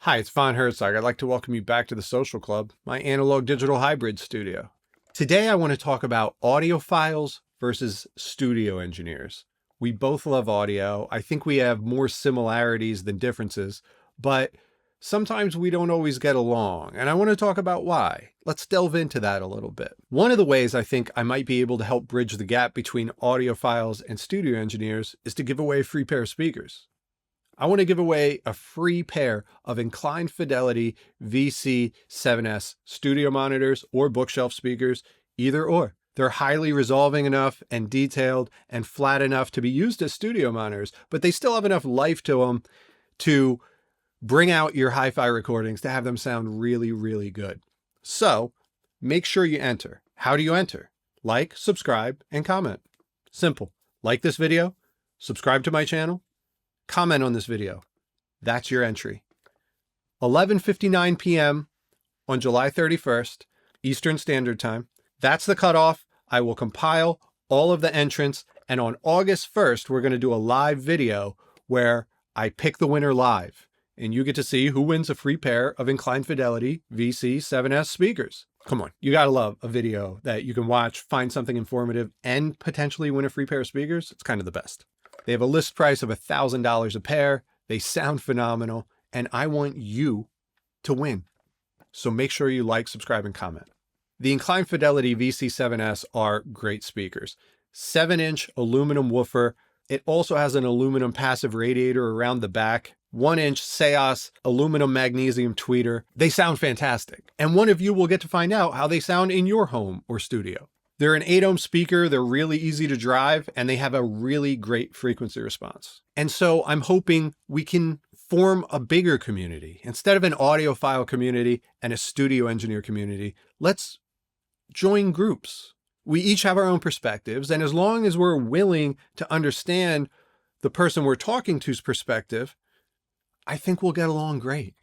Hi, it's Von Hertzog. I'd like to welcome you back to the Social Club, my analog digital hybrid studio. Today I want to talk about audiophiles versus studio engineers. We both love audio. I think we have more similarities than differences, but sometimes we don't always get along, and I want to talk about why. Let's delve into that a little bit. One of the ways I think I might be able to help bridge the gap between audiophiles and studio engineers is to give away a free pair of speakers. I want to give away a free pair of INCLINED Fidelity VC-7S studio monitors or bookshelf speakers, either or. They're highly resolving enough and detailed and flat enough to be used as studio monitors, but they still have enough life to them to bring out your hi-fi recordings to have them sound really, really good. So make sure you enter. How do you enter? Like, subscribe, and comment. Simple. Like this video, subscribe to my channel, comment on this video. That's your entry. 11:59 p.m. on July 31st, Eastern Standard Time. That's the cutoff. I will compile all of the entrants, and on August 1st, we're going to do a live video where I pick the winner live, and you get to see who wins a free pair of INCLINED Fidelity VC-7S speakers. Come on, you gotta love a video that you can watch, find something informative, and potentially win a free pair of speakers. It's kind of the best. They have a list price of $1,000 a pair. They sound phenomenal, and I want you to win. So make sure you like, subscribe, and comment. The INCLINED Fidelity VC-7S are great speakers. 7-inch aluminum woofer. It also has an aluminum passive radiator around the back. 1-inch Seos aluminum magnesium tweeter. They sound fantastic. And one of you will get to find out how they sound in your home or studio. They're an 8-ohm speaker, they're really easy to drive, and they have a really great frequency response. And so I'm hoping we can form a bigger community. Instead of an audiophile community and a studio engineer community, let's join groups. We each have our own perspectives, and as long as we're willing to understand the person we're talking to's perspective, I think we'll get along great.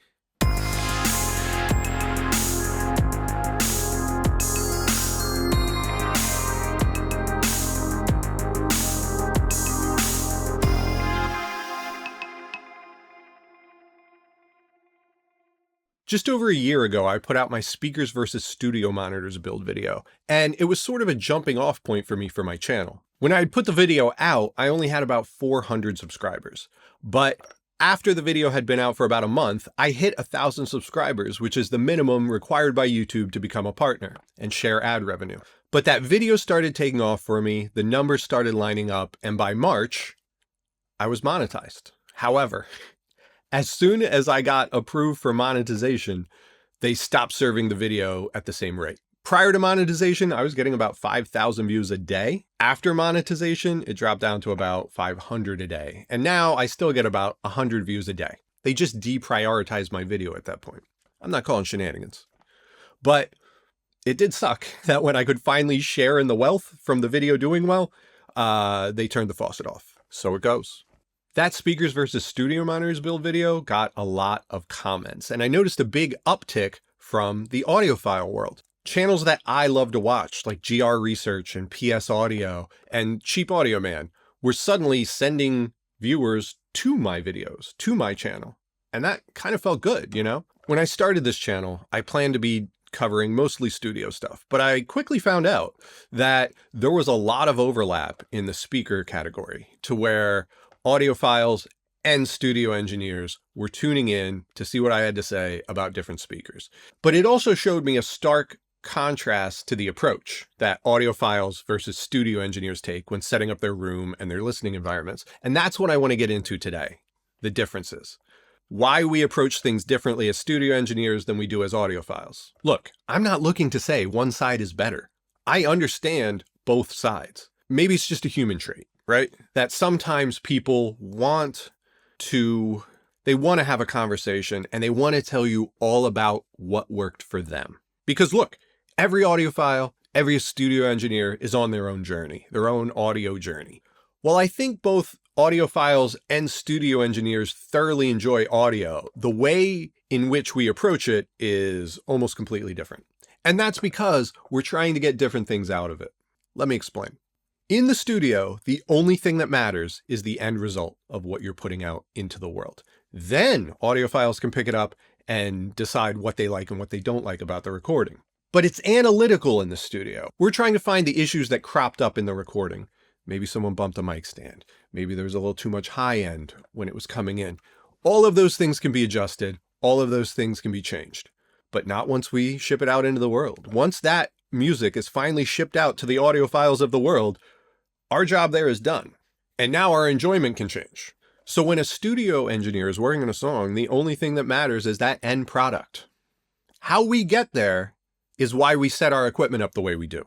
Just over a year ago, I put out my speakers versus studio monitors build video, and it was sort of a jumping off point for me for my channel. When I had put the video out, I only had about 400 subscribers, but after the video had been out for about a month, I hit 1,000 subscribers, which is the minimum required by YouTube to become a partner and share ad revenue. But that video started taking off for me, the numbers started lining up, and by March, I was monetized. However, as soon as I got approved for monetization, they stopped serving the video at the same rate. Prior to monetization, I was getting about 5,000 views a day. After monetization, it dropped down to about 500 a day. And now I still get about 100 views a day. They just deprioritized my video at that point. I'm not calling shenanigans. But it did suck that when I could finally share in the wealth from the video doing well, they turned the faucet off. So it goes. That speakers versus studio monitors build video got a lot of comments, and I noticed a big uptick from the audiophile world. Channels that I love to watch, like GR Research and PS Audio and Cheap Audio Man, were suddenly sending viewers to my videos, to my channel. And that kind of felt good, you know? When I started this channel, I planned to be covering mostly studio stuff, but I quickly found out that there was a lot of overlap in the speaker category to where audiophiles and studio engineers were tuning in to see what I had to say about different speakers. But it also showed me a stark contrast to the approach that audiophiles versus studio engineers take when setting up their room and their listening environments. And that's what I want to get into today, the differences. Why we approach things differently as studio engineers than we do as audiophiles. Look, I'm not looking to say one side is better. I understand both sides. Maybe it's just a human trait, right? That sometimes people want to have a conversation and they want to tell you all about what worked for them. Because look, every audiophile, every studio engineer is on their own journey, their own audio journey. While I think both audiophiles and studio engineers thoroughly enjoy audio, the way in which we approach it is almost completely different. And that's because we're trying to get different things out of it. Let me explain. In the studio, the only thing that matters is the end result of what you're putting out into the world. Then audiophiles can pick it up and decide what they like and what they don't like about the recording. But it's analytical in the studio. We're trying to find the issues that cropped up in the recording. Maybe someone bumped a mic stand. Maybe there was a little too much high end when it was coming in. All of those things can be adjusted. All of those things can be changed. But not once we ship it out into the world. Once that music is finally shipped out to the audiophiles of the world, our job there is done. And now our enjoyment can change. So when a studio engineer is working on a song, the only thing that matters is that end product. How we get there is why we set our equipment up the way we do.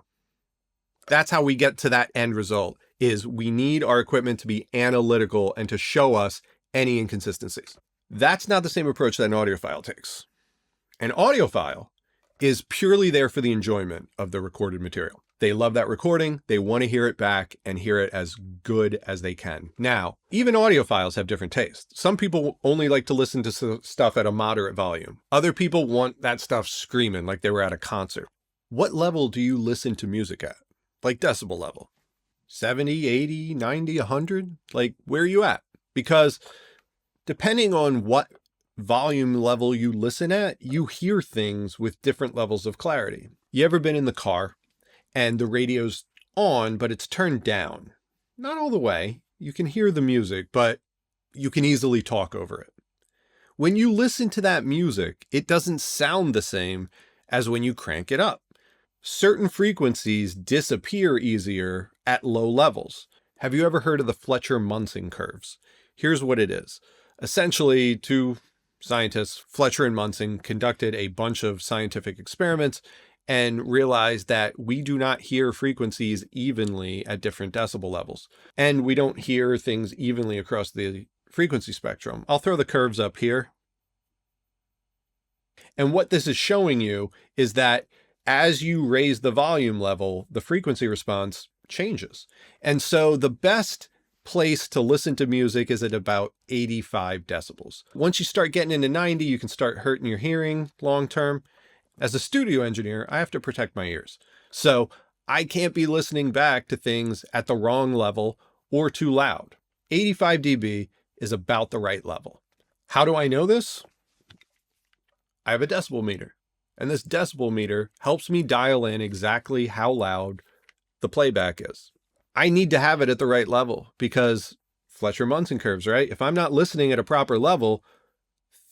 That's how we get to that end result, is we need our equipment to be analytical and to show us any inconsistencies. That's not the same approach that an audiophile takes. An audiophile is purely there for the enjoyment of the recorded material. They love that recording, they want to hear it back and hear it as good as they can. Now, even audiophiles have different tastes. Some people only like to listen to stuff at a moderate volume. Other people want that stuff screaming like they were at a concert. What level do you listen to music at? Like decibel level? 70, 80, 90, 100? Like, where are you at? Because depending on what volume level you listen at, you hear things with different levels of clarity. You ever been in the car and the radio's on, but it's turned down? Not all the way. You can hear the music, but you can easily talk over it. When you listen to that music, it doesn't sound the same as when you crank it up. Certain frequencies disappear easier at low levels. Have you ever heard of the Fletcher-Munson curves? Here's what it is. Essentially, two scientists, Fletcher and Munson, conducted a bunch of scientific experiments and realized that we do not hear frequencies evenly at different decibel levels. And we don't hear things evenly across the frequency spectrum. I'll throw the curves up here. And what this is showing you is that as you raise the volume level, the frequency response changes. And so the best place to listen to music is at about 85 decibels. Once you start getting into 90, you can start hurting your hearing long term. As a studio engineer, I have to protect my ears. So I can't be listening back to things at the wrong level or too loud. 85 dB is about the right level. How do I know this? I have a decibel meter. And this decibel meter helps me dial in exactly how loud the playback is. I need to have it at the right level because Fletcher-Munson curves, right? If I'm not listening at a proper level,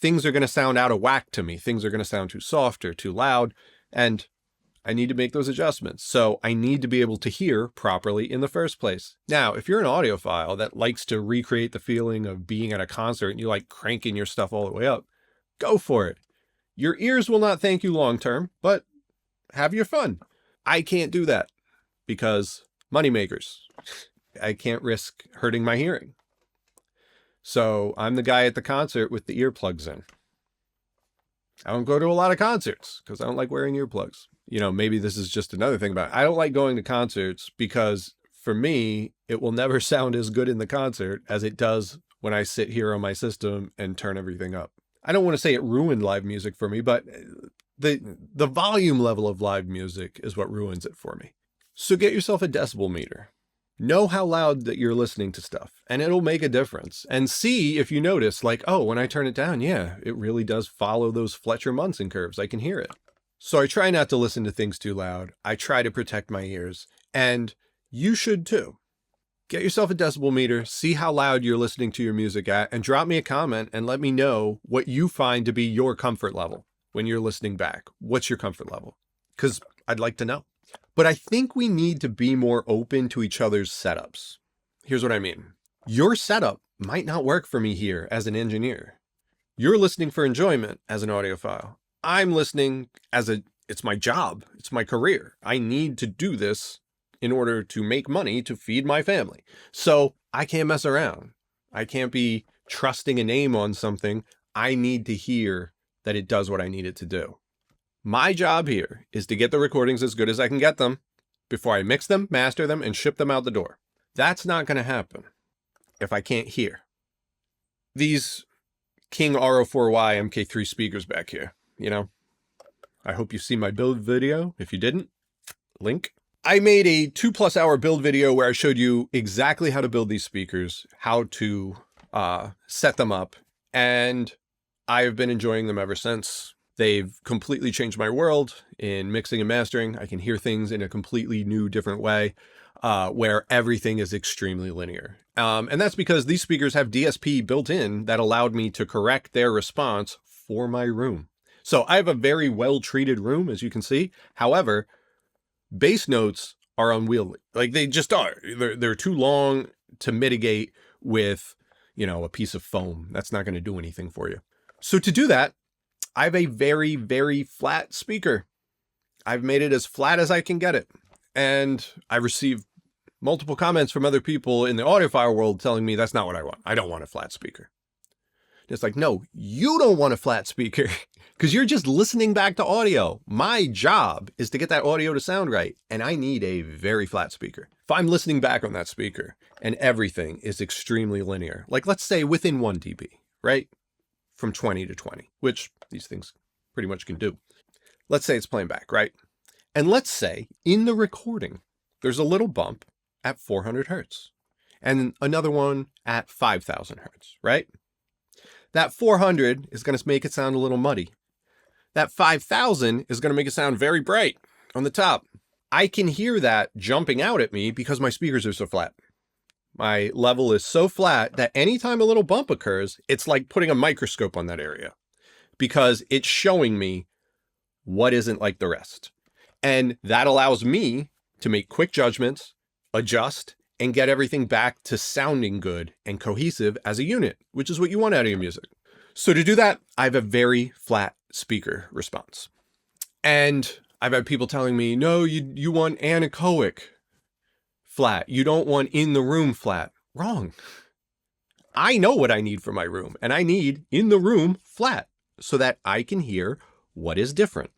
things are going to sound out of whack to me. Things are going to sound too soft or too loud, and I need to make those adjustments. So I need to be able to hear properly in the first place. Now, if you're an audiophile that likes to recreate the feeling of being at a concert and you like cranking your stuff all the way up, go for it. Your ears will not thank you long term, but have your fun. I can't do that because moneymakers. I can't risk hurting my hearing. So I'm the guy at the concert with the earplugs in. I don't go to a lot of concerts because I don't like wearing earplugs. You know, maybe this is just another thing about it. I don't like going to concerts because for me, it will never sound as good in the concert as it does when I sit here on my system and turn everything up. I don't want to say it ruined live music for me, but the volume level of live music is what ruins it for me. So get yourself a decibel meter. Know how loud that you're listening to stuff, and it'll make a difference. And see if you notice, like, oh, when I turn it down, yeah, it really does follow those Fletcher-Munson curves. I can hear it. So I try not to listen to things too loud. I try to protect my ears, and you should too. Get yourself a decibel meter, see how loud you're listening to your music at, and drop me a comment and let me know what you find to be your comfort level when you're listening back. What's your comfort level? Because I'd like to know. But I think we need to be more open to each other's setups. Here's what I mean. Your setup might not work for me here as an engineer. You're listening for enjoyment as an audiophile. I'm listening as it's my job. It's my career. I need to do this in order to make money to feed my family. So I can't mess around. I can't be trusting a name on something. I need to hear that it does what I need it to do. My job here is to get the recordings as good as I can get them before I mix them, master them, and ship them out the door. That's not going to happen if I can't hear. These King R04Y MKIII speakers back here, you know, I hope you see my build video. If you didn't, link. I made a 2+ hour build video where I showed you exactly how to build these speakers, how to set them up, and I've been enjoying them ever since. They've completely changed my world in mixing and mastering. I can hear things in a completely new, different way, where everything is extremely linear. And that's because these speakers have DSP built in that allowed me to correct their response for my room. So I have a very well-treated room, as you can see. However, bass notes are unwieldy. Like, they just are. They're too long to mitigate with, a piece of foam. That's not going to do anything for you. So to do that, I have a very, very flat speaker. I've made it as flat as I can get it. And I received multiple comments from other people in the audiophile world telling me that's not what I want. I don't want a flat speaker. It's like, no, you don't want a flat speaker because you're just listening back to audio. My job is to get that audio to sound right. And I need a very flat speaker. If I'm listening back on that speaker and everything is extremely linear, like let's say within 1 dB, right? From 20 to 20, which these things pretty much can do. Let's say it's playing back, right? And let's say in the recording, there's a little bump at 400 Hertz and another one at 5,000 Hertz, right? That 400 is going to make it sound a little muddy. That 5,000 is going to make it sound very bright on the top. I can hear that jumping out at me because my speakers are so flat. My level is so flat that anytime a little bump occurs, it's like putting a microscope on that area because it's showing me what isn't like the rest. And that allows me to make quick judgments, adjust, and get everything back to sounding good and cohesive as a unit, which is what you want out of your music. So to do that, I have a very flat speaker response. And I've had people telling me, no, you want anechoic flat. You don't want in the room flat. Wrong. I know what I need for my room, and I need in the room flat so that I can hear what is different.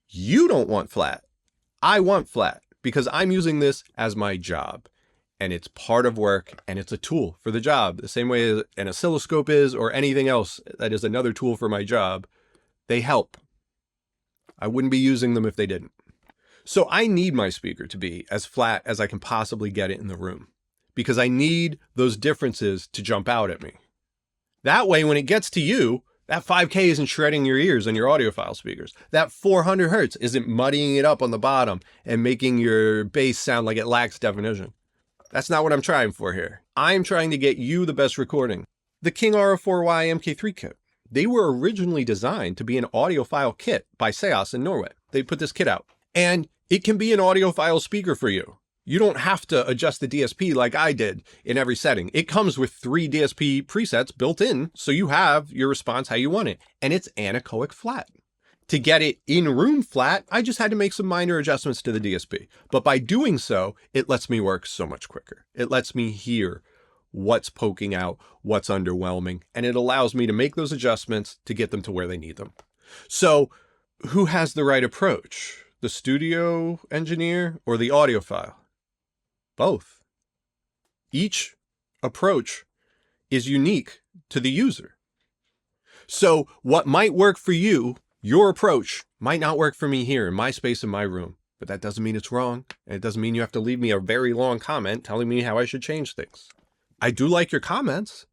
You don't want flat. I want flat because I'm using this as my job, and it's part of work, and it's a tool for the job. The same way an oscilloscope is, or anything else that is another tool for my job. They help. I wouldn't be using them if they didn't. So I need my speaker to be as flat as I can possibly get it in the room because I need those differences to jump out at me. That way, when it gets to you, that 5K isn't shredding your ears on your audiophile speakers. That 400 Hertz isn't muddying it up on the bottom and making your bass sound like it lacks definition. That's not what I'm trying for here. I'm trying to get you the best recording. The King R04Y MKIII kit. They were originally designed to be an audiophile kit by Seos in Norway. They put this kit out. And it can be an audiophile speaker for you. You don't have to adjust the DSP like I did in every setting. It comes with 3 DSP presets built in, so you have your response how you want it. And it's anechoic flat. To get it in room flat, I just had to make some minor adjustments to the DSP. But by doing so, it lets me work so much quicker. It lets me hear what's poking out, what's underwhelming, and it allows me to make those adjustments to get them to where they need them. So who has the right approach? The studio engineer or the audiophile? Both. Each approach is unique to the user. So what might work for you, your approach, might not work for me here in my space in my room, but that doesn't mean it's wrong. And it doesn't mean you have to leave me a very long comment telling me how I should change things. I do like your comments,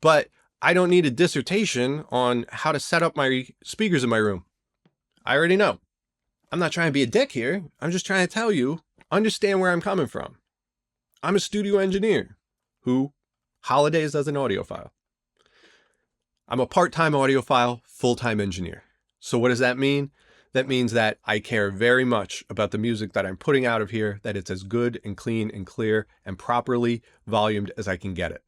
but I don't need a dissertation on how to set up my speakers in my room. I already know. I'm not trying to be a dick here. I'm just trying to tell you, understand where I'm coming from. I'm a studio engineer who holidays as an audiophile. I'm a part-time audiophile, full-time engineer. So what does that mean? That means that I care very much about the music that I'm putting out of here, that it's as good and clean and clear and properly volumed as I can get it.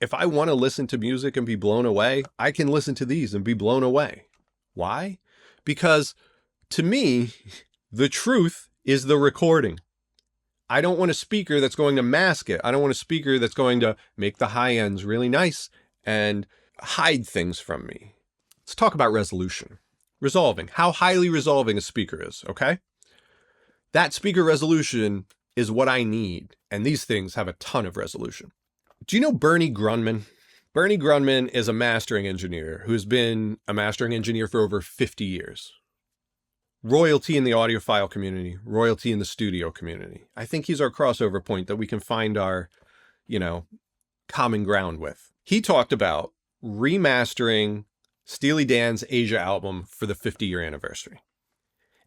If I want to listen to music and be blown away, I can listen to these and be blown away. Why? Because to me, the truth is the recording. I don't want a speaker that's going to mask it. I don't want a speaker that's going to make the high ends really nice and hide things from me. Let's talk about resolution. Resolving. How highly resolving a speaker is, okay? That speaker resolution is what I need, and these things have a ton of resolution. Do you know Bernie Grundman? Bernie Grundman is a mastering engineer who's been a mastering engineer for over 50 years. Royalty in the audiophile community, royalty in the studio community. I think he's our crossover point that we can find our, common ground with. He talked about remastering Steely Dan's Aja album for the 50-year anniversary.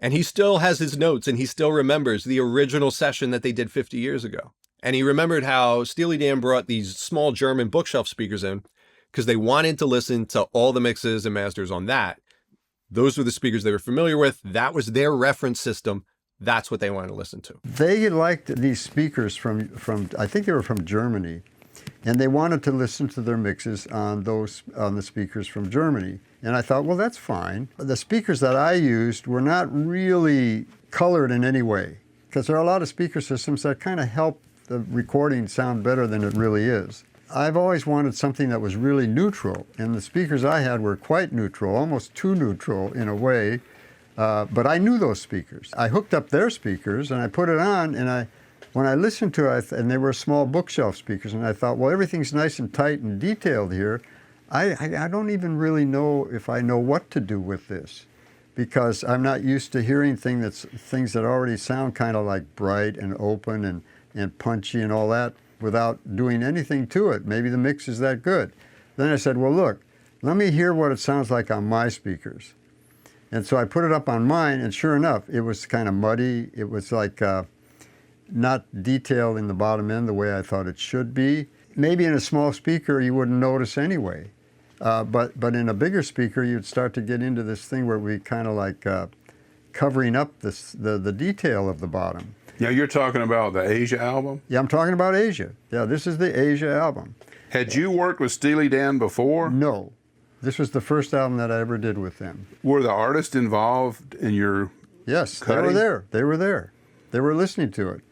And he still has his notes, and he still remembers the original session that they did 50 years ago. And he remembered how Steely Dan brought these small German bookshelf speakers in because they wanted to listen to all the mixes and masters on that. Those were the speakers they were familiar with. That was their reference system. That's what they wanted to listen to. They liked these speakers from I think they were from Germany, and they wanted to listen to their mixes on the speakers from Germany. And I thought, well, that's fine. The speakers that I used were not really colored in any way, because there are a lot of speaker systems that kind of help the recording sound better than it really is. I've always wanted something that was really neutral, and the speakers I had were quite neutral, almost too neutral in a way, but I knew those speakers. I hooked up their speakers and I put it on, and when I listened to it, and they were small bookshelf speakers, and I thought, well, everything's nice and tight and detailed here. I don't even really know if I know what to do with this, because I'm not used to hearing things that already sound kind of like bright and open and punchy and all that without doing anything to it. Maybe the mix is that good. Then I said, well, look, let me hear what it sounds like on my speakers. And so I put it up on mine, and sure enough, it was kind of muddy. It was like not detailed in the bottom end the way I thought it should be. Maybe in a small speaker you wouldn't notice anyway. But in a bigger speaker, you'd start to get into this thing where we kind of like covering up the detail of the bottom. Yeah, you're talking about the Aja album? Yeah, I'm talking about Aja. Yeah, this is the Aja album. Had you worked with Steely Dan before? No. This was the first album that I ever did with them. Were the artists involved in your Yes, cutting? they were there. They were there. They were listening to it.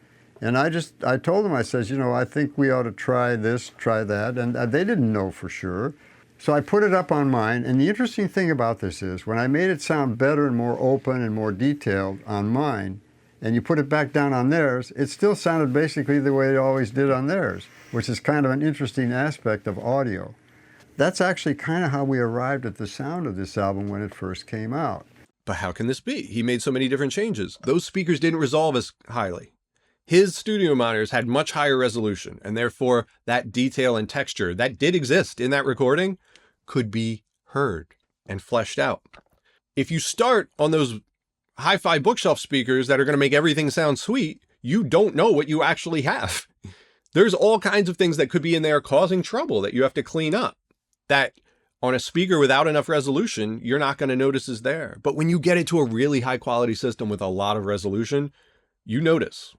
And I told them, I says, I think we ought to try this, try that. And they didn't know for sure. So I put it up on mine. And the interesting thing about this is when I made it sound better and more open and more detailed on mine, and you put it back down on theirs, it still sounded basically the way it always did on theirs, which is kind of an interesting aspect of audio. That's actually kind of how we arrived at the sound of this album when it first came out. But how can this be? He made so many different changes. Those speakers didn't resolve as highly. His studio monitors had much higher resolution, and therefore that detail and texture that did exist in that recording could be heard and fleshed out. If you start on those hi-fi bookshelf speakers that are going to make everything sound sweet, you don't know what you actually have. There's all kinds of things that could be in there causing trouble that you have to clean up, that on a speaker without enough resolution, you're not going to notice is there. But when you get it to a really high quality system with a lot of resolution, you notice.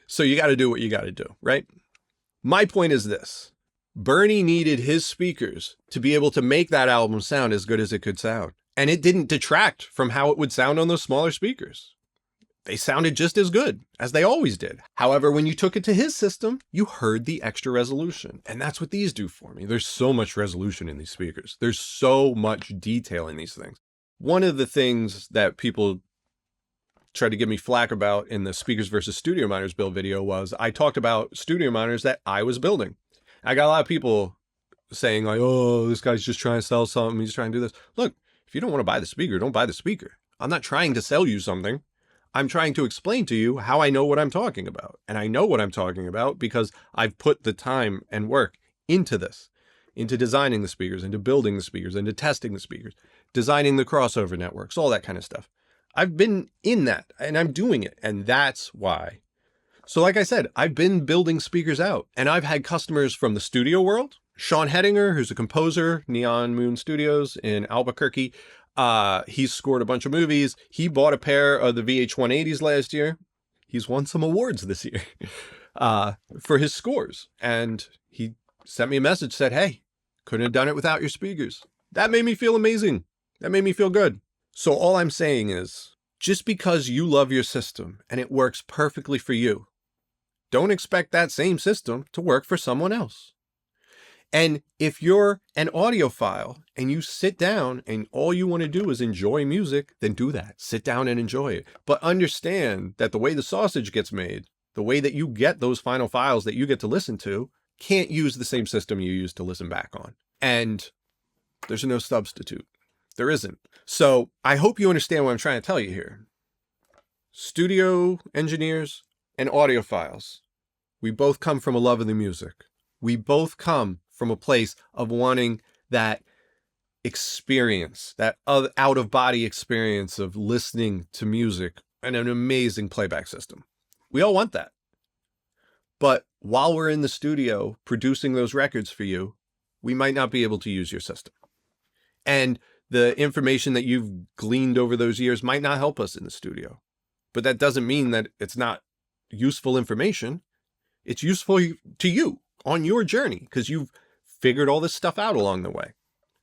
So you got to do what you got to do, right? My point is this. Bernie needed his speakers to be able to make that album sound as good as it could sound. And it didn't detract from how it would sound on those smaller speakers. They sounded just as good as they always did. However, when you took it to his system, you heard the extra resolution. And that's what these do for me. There's so much resolution in these speakers. There's so much detail in these things. One of the things that people tried to give me flack about in the speakers versus studio monitors build video was I talked about studio monitors that I was building. I got a lot of people saying like, oh, this guy's just trying to sell something. He's trying to do this. Look, if you don't want to buy the speaker, don't buy the speaker. I'm not trying to sell you something. I'm trying to explain to you how I know what I'm talking about. And I know what I'm talking about because I've put the time and work into this, into designing the speakers, into building the speakers, into testing the speakers, designing the crossover networks, all that kind of stuff. I've been in that and I'm doing it. And that's why. So like I said, I've been building speakers out and I've had customers from the studio world. Sean Hettinger, who's a composer, Neon Moon Studios in Albuquerque. He's scored a bunch of movies. He bought a pair of the VH-180s last year. He's won some awards this year for his scores. And he sent me a message, said, hey, couldn't have done it without your speakers. That made me feel amazing. That made me feel good. So all I'm saying is, just because you love your system and it works perfectly for you, don't expect that same system to work for someone else. And if you're an audiophile and you sit down and all you want to do is enjoy music, then do that. Sit down and enjoy it. But understand that the way the sausage gets made, the way that you get those final files that you get to listen to, can't use the same system you used to listen back on. And there's no substitute. There isn't. So I hope you understand what I'm trying to tell you here. Studio engineers and audiophiles, we both come from a love of the music. We both come from a place of wanting that experience, that out of body experience of listening to music and an amazing playback system. We all want that. But while we're in the studio producing those records for you, we might not be able to use your system. And the information that you've gleaned over those years might not help us in the studio. But that doesn't mean that it's not useful information. It's useful to you on your journey because you've figured all this stuff out along the way.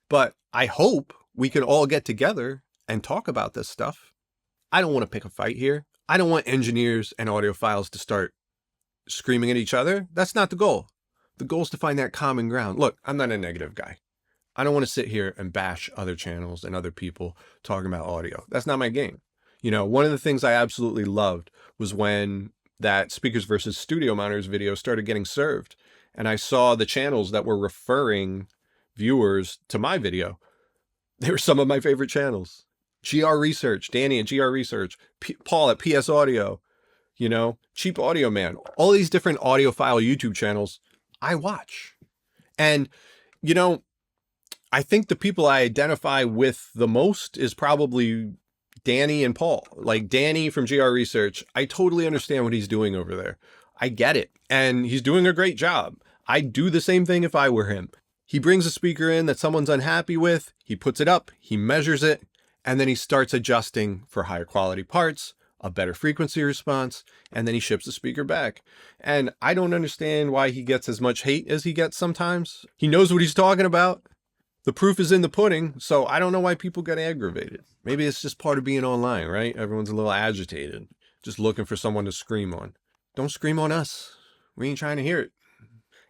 But I hope we can all get together and talk about this stuff. I don't want to pick a fight here. I don't want engineers and audiophiles to start screaming at each other. That's not the goal. The goal is to find that common ground. Look, I'm not a negative guy. I don't want to sit here and bash other channels and other people talking about audio. That's not my game. You know, one of the things I absolutely loved was when that speakers versus studio monitors video started getting served. And I saw the channels that were referring viewers to my video. They were some of my favorite channels. GR Research, Danny at GR Research, Paul at PS Audio, you know, Cheap Audio Man, all these different audiophile YouTube channels I watch. And, you know, I think the people I identify with the most is probably Danny and Paul. Like Danny from GR Research, I totally understand what he's doing over there. I get it. And he's doing a great job. I'd do the same thing if I were him. He brings a speaker in that someone's unhappy with, he puts it up, he measures it, and then he starts adjusting for higher quality parts, a better frequency response, and then he ships the speaker back. And I don't understand why he gets as much hate as he gets sometimes. He knows what he's talking about. The proof is in the pudding, so I don't know why people get aggravated. Maybe it's just part of being online, right? Everyone's a little agitated, just looking for someone to scream on. Don't scream on us. We ain't trying to hear it.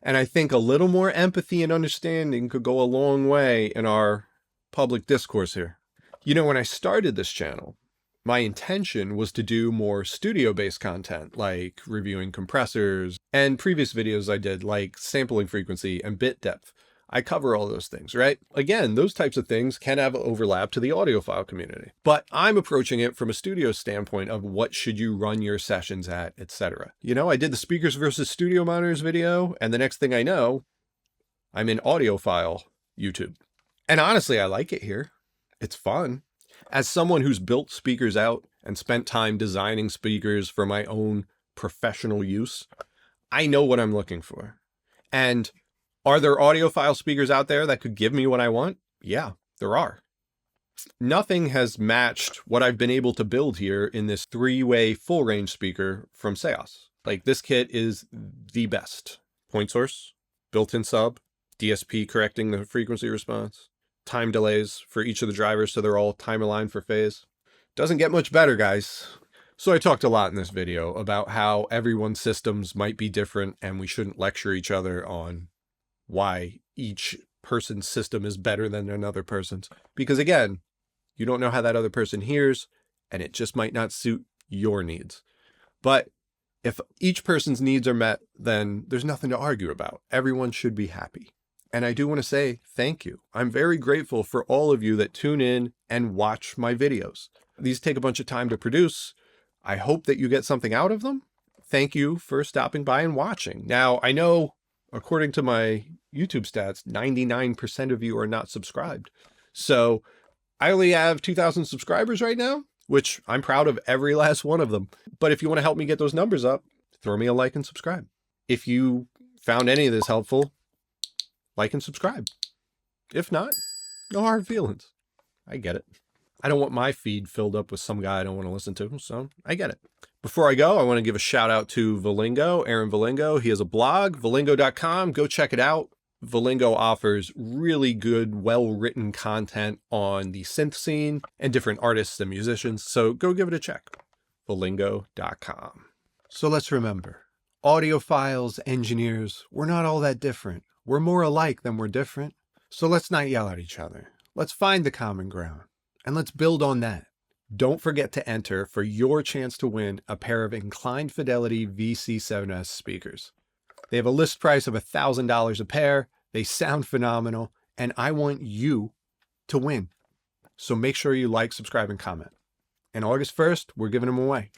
And I think a little more empathy and understanding could go a long way in our public discourse here. You know, when I started this channel, my intention was to do more studio-based content, like reviewing compressors, and previous videos I did, like sampling frequency and bit depth. I cover all those things, right? Again, those types of things can have overlap to the audiophile community, but I'm approaching it from a studio standpoint of what should you run your sessions at, etc. You know, I did the speakers versus studio monitors video, and the next thing I know, I'm in Audiophile YouTube. And honestly, I like it here. It's fun. As someone who's built speakers out and spent time designing speakers for my own professional use, I know what I'm looking for. And are there audiophile speakers out there that could give me what I want? Yeah, there are. Nothing has matched what I've been able to build here in this 3-way full range speaker from Seos. Like, this kit is the best. Point source, built-in sub, DSP correcting the frequency response, time delays for each of the drivers so they're all time aligned for phase. Doesn't get much better, guys. So I talked a lot in this video about how everyone's systems might be different and we shouldn't lecture each other on why each person's system is better than another person's. Because again, you don't know how that other person hears, and it just might not suit your needs. But if each person's needs are met, then there's nothing to argue about. Everyone should be happy. And I do want to say thank you. I'm very grateful for all of you that tune in and watch my videos. These take a bunch of time to produce. I hope that you get something out of them. Thank you for stopping by and watching. Now, I know, according to my YouTube stats, 99% of you are not subscribed. So I only have 2,000 subscribers right now, which I'm proud of every last one of them. But if you want to help me get those numbers up, throw me a like and subscribe. If you found any of this helpful, like and subscribe. If not, no hard feelings. I get it. I don't want my feed filled up with some guy I don't want to listen to, so I get it. Before I go, I want to give a shout out to Valingo, Aaron Valingo. He has a blog, valingo.com. Go check it out. Valingo offers really good, well-written content on the synth scene and different artists and musicians, so go give it a check. Valingo.com. So let's remember, audiophiles, engineers, we're not all that different. We're more alike than we're different. So let's not yell at each other. Let's find the common ground, and let's build on that. Don't forget to enter for your chance to win a pair of INCLINED Fidelity VC-7S speakers. They have a list price of $1,000 a pair. They sound phenomenal, and I want you to win. So make sure you like, subscribe, and comment. And August 1st, we're giving them away.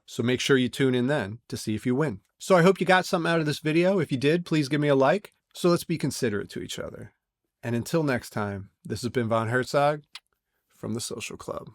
So make sure you tune in then to see if you win. So I hope you got something out of this video. If you did, please give me a like. So let's be considerate to each other. And until next time, this has been Von Hertzog from the Social Club.